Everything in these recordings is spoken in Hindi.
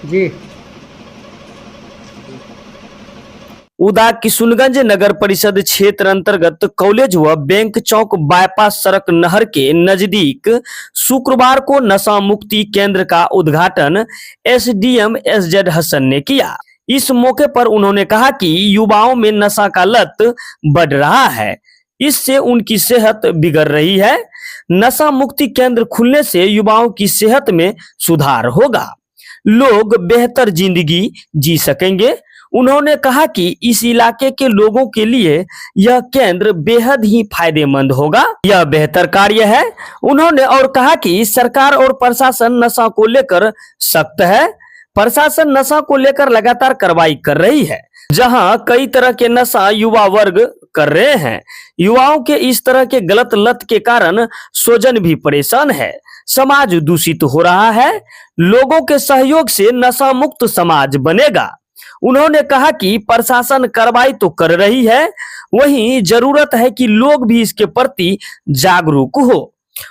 जी। उदा किशुनगंज नगर परिषद क्षेत्र अंतर्गत कॉलेज व बैंक चौक बाईपास सड़क नहर के नजदीक शुक्रवार को नशा मुक्ति केंद्र का उद्घाटन एसडीएम एसजेड हसन ने किया। इस मौके पर उन्होंने कहा कि युवाओं में नशा का लत बढ़ रहा है, इससे उनकी सेहत बिगड़ रही है। नशा मुक्ति केंद्र खुलने से युवाओं की सेहत में सुधार होगा, लोग बेहतर जिंदगी जी सकेंगे। उन्होंने कहा कि इस इलाके के लोगों के लिए यह केंद्र बेहद ही फायदेमंद होगा, यह बेहतर कार्य है। उन्होंने और कहा कि सरकार और प्रशासन नशा को लेकर सख्त है। प्रशासन नशा को लेकर लगातार कार्रवाई कर रही है। जहां कई तरह के नशा युवा वर्ग कर रहे हैं, युवाओं के इस तरह के गलत लत के कारण स्वजन भी परेशान है, समाज दूषित हो रहा है। लोगों के सहयोग से नशा मुक्त समाज बनेगा। उन्होंने कहा कि प्रशासन कार्रवाई तो कर रही है, वहीं जरूरत है कि लोग भी इसके प्रति जागरूक हो।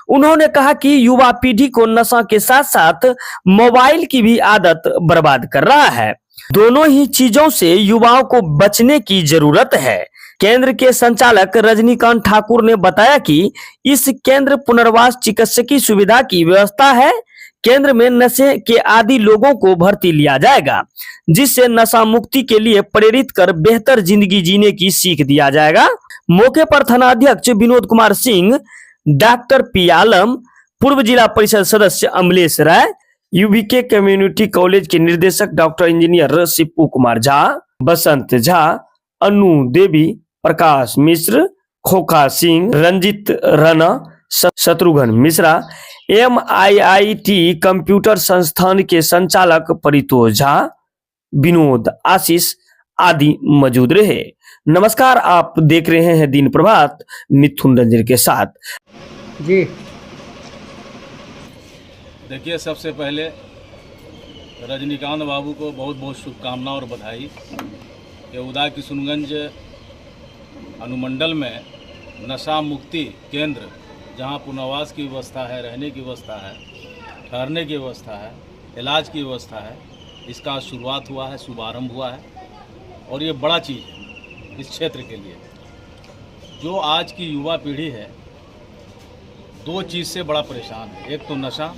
उन्होंने कहा कि युवा पीढ़ी को नशा के साथ साथ मोबाइल की भी आदत बर्बाद कर रहा है। दोनों ही चीजों से युवाओं को बचने की जरूरत है। केंद्र के संचालक रजनीकांत ठाकुर ने बताया कि इस केंद्र पुनर्वास चिकित्सकीय सुविधा की व्यवस्था है। केंद्र में नशे के आदि लोगों को भर्ती लिया जाएगा, जिससे नशा मुक्ति के लिए प्रेरित कर बेहतर जिंदगी जीने की सीख दिया जाएगा। मौके पर थानाध्यक्ष विनोद कुमार सिंह, डॉक्टर पी आलम, पूर्व जिला परिषद सदस्य अमलेश राय, यूबीके कम्युनिटी कॉलेज के निर्देशक डॉक्टर इंजीनियर सिप्पू कुमार झा, बसंत झा, अनु देवी, प्रकाश मिश्र, खोखा सिंह, रंजित राणा, शत्रुघ्न मिश्रा, MIIT कंप्यूटर संस्थान के संचालक परितोष झा, विनोद आशीष आदि मौजूद रहे। नमस्कार, आप देख रहे हैं दिन प्रभात मिथुन रंजन के साथ। जी। देखिए, सबसे पहले रजनीकांत बाबू को बहुत बहुत शुभकामनाएं और बधाई कि उदा किशुनगंज अनुमंडल में नशा मुक्ति केंद्र, जहां पुनर्वास की व्यवस्था है, रहने की व्यवस्था है, ठहरने की व्यवस्था है, इलाज की व्यवस्था है, इसका शुरुआत हुआ है, शुभारंभ हुआ है। और ये बड़ा चीज़ है इस क्षेत्र के लिए। जो आज की युवा पीढ़ी है, दो चीज़ से बड़ा परेशान है, एक तो नशा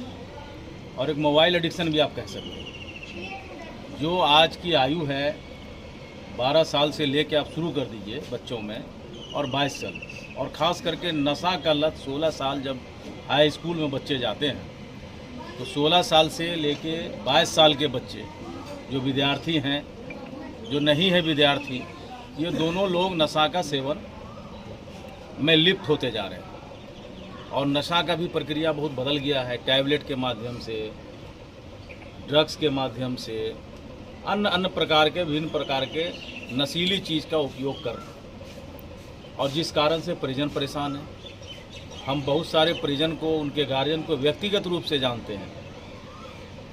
और एक मोबाइल एडिक्शन भी आप कह सकते हैं। जो आज की आयु है 12 साल से लेकर आप शुरू कर दीजिए बच्चों में, और 22 साल, और ख़ास करके नशा का लत 16 साल जब हाई स्कूल में बच्चे जाते हैं, तो 16 साल से लेके 22 साल के बच्चे जो विद्यार्थी हैं, जो नहीं है विद्यार्थी, ये दोनों लोग नशा का सेवन में लिप्त होते जा रहे हैं। और नशा का भी प्रक्रिया बहुत बदल गया है। टैबलेट के माध्यम से, ड्रग्स के माध्यम से, अन्य प्रकार के विभिन्न प्रकार के नशीली चीज़ का उपयोग कर रहे हैं, और जिस कारण से परिजन परेशान है। हम बहुत सारे परिजन को, उनके गार्जियन को व्यक्तिगत रूप से जानते हैं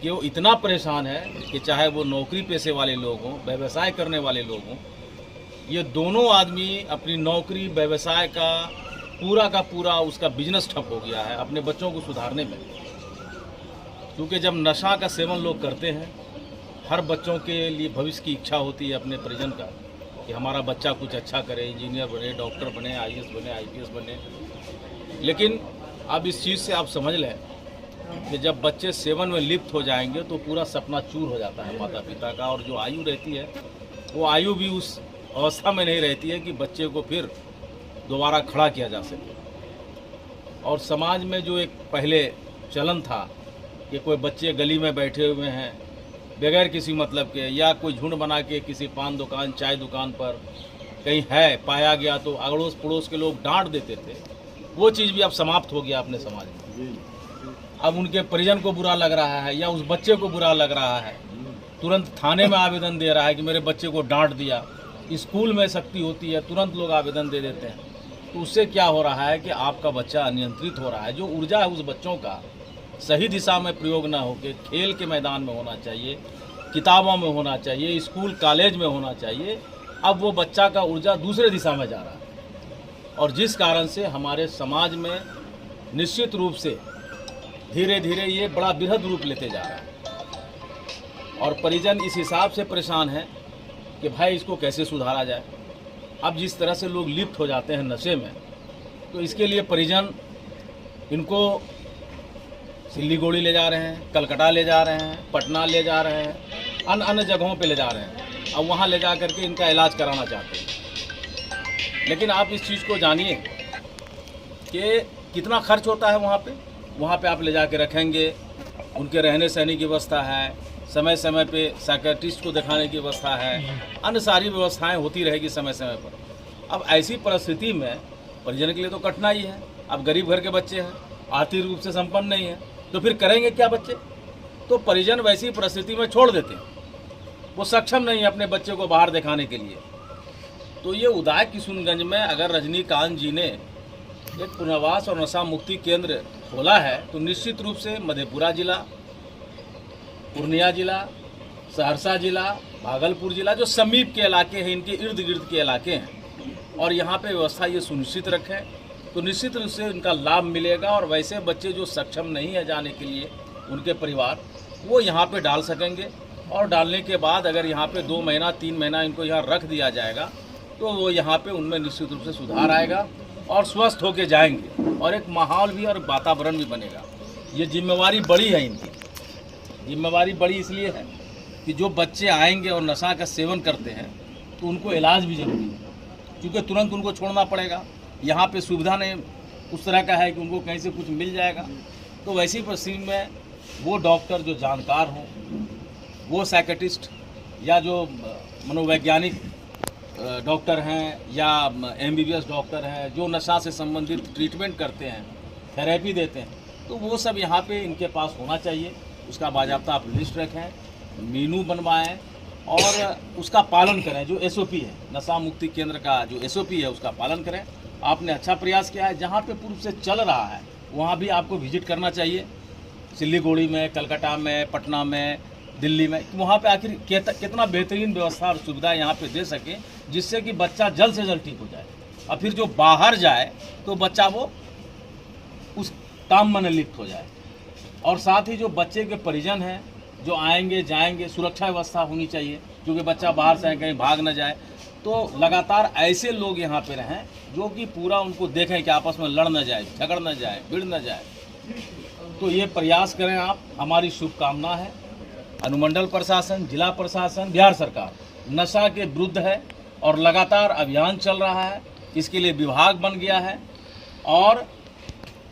कि वो इतना परेशान है कि चाहे वो नौकरी पेशे वाले लोग हों, व्यवसाय करने वाले लोग हों, ये दोनों आदमी अपनी नौकरी व्यवसाय का पूरा उसका बिजनेस ठप हो गया है अपने बच्चों को सुधारने में। क्योंकि जब नशा का सेवन लोग करते हैं, हर बच्चों के लिए भविष्य की इच्छा होती है अपने परिजन का कि हमारा बच्चा कुछ अच्छा करे, इंजीनियर बने, डॉक्टर बने, IAS बने, IPS बने। लेकिन अब इस चीज़ से आप समझ लें कि जब बच्चे सेवन में लिप्त हो जाएंगे तो पूरा सपना चूर हो जाता है माता पिता का, और जो आयु रहती है वो आयु भी उस अवस्था में नहीं रहती है कि बच्चे को फिर दोबारा खड़ा किया जा सके। और समाज में जो एक पहले चलन था कि कोई बच्चे गली में बैठे हुए हैं बगैर किसी मतलब के, या कोई झुंड बना के किसी पान दुकान, चाय दुकान पर कहीं है पाया गया तो अड़ोस पड़ोस के लोग डांट देते थे, वो चीज़ भी अब समाप्त हो गया अपने समाज में। अब उनके परिजन को बुरा लग रहा है या उस बच्चे को बुरा लग रहा है, तुरंत थाने में आवेदन दे रहा है कि मेरे बच्चे को डांट दिया। स्कूल में सख्ती होती है, तुरंत लोग आवेदन दे देते हैं। तो उससे क्या हो रहा है कि आपका बच्चा अनियंत्रित हो रहा है। जो ऊर्जा है उस बच्चों का सही दिशा में प्रयोग ना होकर खेल के मैदान में होना चाहिए, किताबों में होना चाहिए, स्कूल कॉलेज में होना चाहिए। अब वो बच्चा का ऊर्जा दूसरे दिशा में जा रहा है, और जिस कारण से हमारे समाज में निश्चित रूप से धीरे धीरे ये बड़ा बृहद रूप लेते जा रहा है। और परिजन इस हिसाब से परेशान हैं कि भाई इसको कैसे सुधारा जाए। अब जिस तरह से लोग लिप्त हो जाते हैं नशे में, तो इसके लिए परिजन इनको सिल्लीगुड़ी ले जा रहे हैं, कलकत्ता ले जा रहे हैं, पटना ले जा रहे हैं, अन्य अन्य जगहों पे ले जा रहे हैं। अब वहाँ ले जा करके इनका इलाज कराना चाहते हैं। लेकिन आप इस चीज़ को जानिए कि कितना खर्च होता है वहाँ पे आप ले जा के रखेंगे, उनके रहने सहने की व्यवस्था है, समय समय पे साइकियाट्रिस्ट को दिखाने की व्यवस्था है, अन्य सारी व्यवस्थाएं होती रहेगी समय समय पर। अब ऐसी परिस्थिति में परिजन के लिए तो कठिनाई है। अब गरीब घर के बच्चे हैं, आर्थिक रूप से संपन्न नहीं है, तो फिर करेंगे क्या बच्चे? तो परिजन वैसी परिस्थिति में छोड़ देते हैं, वो सक्षम नहीं है अपने बच्चे को बाहर दिखाने के लिए। तो ये उदाय किशुनगंज में अगर रजनीकांत जी ने एक पुनर्वास और नशा मुक्ति केंद्र खोला है, तो निश्चित रूप से मधेपुरा जिला, पूर्णिया जिला, सहरसा जिला, भागलपुर जिला, जो समीप के इलाके हैं, इनके इर्द गिर्द के इलाके हैं, और यहाँ पे व्यवस्था ये सुनिश्चित रखें, तो निश्चित रूप से इनका लाभ मिलेगा। और वैसे बच्चे जो सक्षम नहीं है जाने के लिए, उनके परिवार, वो यहाँ पे डाल सकेंगे। और डालने के बाद अगर यहाँ पे 2 महीना 3 महीना इनको यहाँ रख दिया जाएगा, तो वो यहाँ पे उनमें निश्चित रूप से सुधार आएगा और स्वस्थ होके जाएंगे, और एक माहौल भी और वातावरण भी बनेगा। ये जिम्मेवारी बड़ी है इनकी। जिम्मेवारी बड़ी इसलिए है कि जो बच्चे आएंगे और नशा का सेवन करते हैं, तो उनको इलाज भी जरूरी है, क्योंकि तुरंत उनको छोड़ना पड़ेगा। यहाँ पे सुविधा नहीं उस तरह का है कि उनको कहीं से कुछ मिल जाएगा। तो वैसी परिस्थिति में वो डॉक्टर जो जानकार हों, वो साइकियाट्रिस्ट या जो मनोवैज्ञानिक डॉक्टर हैं या MBBS डॉक्टर हैं, जो नशा से संबंधित ट्रीटमेंट करते हैं, थेरेपी देते हैं, तो वो सब यहाँ पे इनके पास होना चाहिए। उसका बाजाबता आप लिस्ट रखें, मेनू बनवाएं और उसका पालन करें। जो SOP है, नशा मुक्ति केंद्र का जो SOP है, उसका पालन करें। आपने अच्छा प्रयास किया है। जहाँ पे पूर्व से चल रहा है वहाँ भी आपको विजिट करना चाहिए, सिल्लीगुड़ी में, कलकत्ता में, पटना में, दिल्ली में, वहाँ पे आखिर कितना बेहतरीन व्यवस्था और सुविधा यहाँ पे दे सके, जिससे कि बच्चा जल्द से जल्द ठीक हो जाए। और फिर जो बाहर जाए तो बच्चा वो उस काम में लिप्त हो जाए। और साथ ही जो बच्चे के परिजन हैं, जो आएंगे जाएंगे, सुरक्षा व्यवस्था होनी चाहिए, क्योंकि बच्चा बाहर से कहीं भाग न जाए। तो लगातार ऐसे लोग यहाँ पे रहें जो कि पूरा उनको देखें कि आपस में लड़ न जाए, झगड़ न जाए, भिड़ न जाए। तो ये प्रयास करें आप, हमारी शुभकामना है। अनुमंडल प्रशासन, जिला प्रशासन, बिहार सरकार नशा के विरुद्ध है और लगातार अभियान चल रहा है। इसके लिए विभाग बन गया है और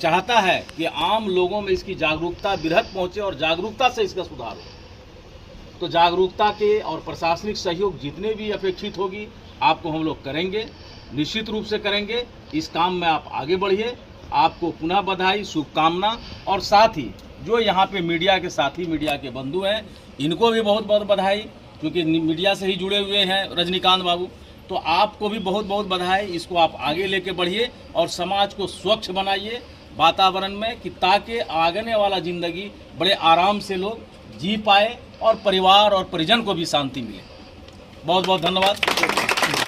चाहता है कि आम लोगों में इसकी जागरूकता बृहत पहुंचे और जागरूकता से इसका सुधार हो। तो जागरूकता के और प्रशासनिक सहयोग जितने भी अपेक्षित होगी, आपको हम लोग करेंगे, निश्चित रूप से करेंगे। इस काम में आप आगे बढ़िए। आपको पुनः बधाई, शुभकामना। और साथ ही जो यहाँ पे मीडिया के साथी, मीडिया के बंधु हैं, इनको भी बहुत बहुत बधाई, क्योंकि मीडिया से ही जुड़े हुए हैं रजनीकांत बाबू। तो आपको भी बहुत बहुत बधाई। इसको आप आगे लेके बढ़िए और समाज को स्वच्छ बनाइए वातावरण में, कि ताकि आगने वाला ज़िंदगी बड़े आराम से लोग जी पाए और परिवार और परिजन को भी शांति मिले। बहुत बहुत धन्यवाद।